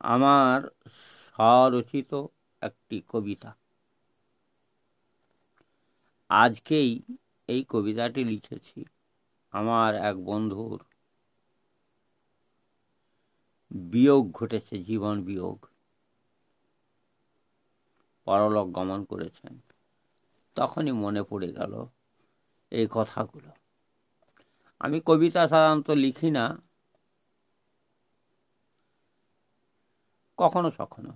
আমার স্বরচিত একটি কবিতা। আজকেই এই কবিতাটি লিখেছি। আমার এক বন্ধুর বিয়োগ ঘটেছে, জীবন বিয়োগ। পরলোক গমন করেছেন। তখনই মনে পড়ে গেল এই কথাগুলো। আমি কবিতা সাধারণত লিখি না, কখনো কখনো।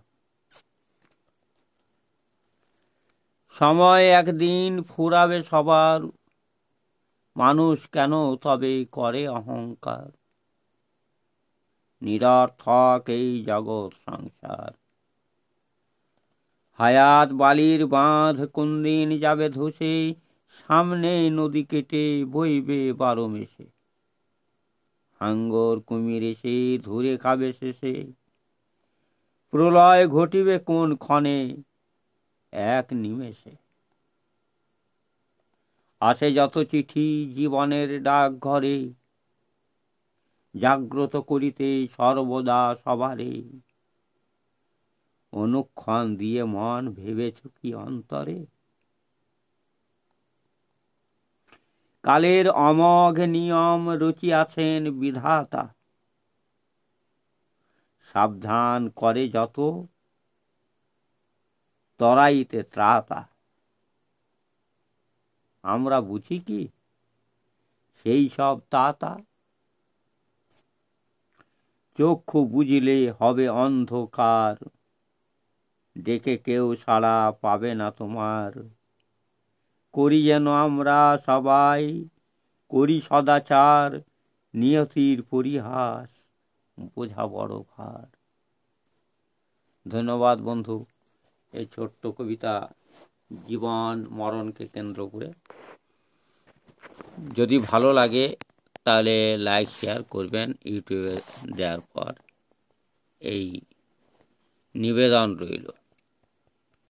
সময় একদিন ফুরাবে সবার, মানুষ কেন তবে করে অহংকার। নিরর্থক এই জগৎ সংসার, হায়াত বালির বাঁধ কোনদিন যাবে ধসে। সামনে নদী কেটে বইবে 12 মেসে। হাঙ্গর কুমির এসে ধরে খাবে শেষে। প্রলয় ঘটিবে কোন ক্ষণে, এক নিমেষে। আসে যত চিঠি জীবনের ডাক ঘরে, জাগ্রত করিতে সর্বদা সবারে। অনুক্ষণ দিয়ে মন ভেবেছ কি অন্তরে। কালের অমোঘ নিয়ম রচিয়াছেন বিধাতা, সাবধান করে যত তরাইতে ত্রাতা। আমরা বুঝি কি সেই সব তাতা। চক্ষু বুঝিলে হবে অন্ধকার, ডেকে কেউ সাড়া পাবে না তোমার। করি যেন আমরা সবাই, করি সদাচার, নিয়তির পরিহাস বোঝা বড় ভার। ধন্যবাদ বন্ধু। এই ছোট্ট কবিতা জীবন মরণকে কেন্দ্র করে। যদি ভালো লাগে তাহলে লাইক শেয়ার করবেন ইউটিউবে দেওয়ার পর, এই নিবেদন রইল।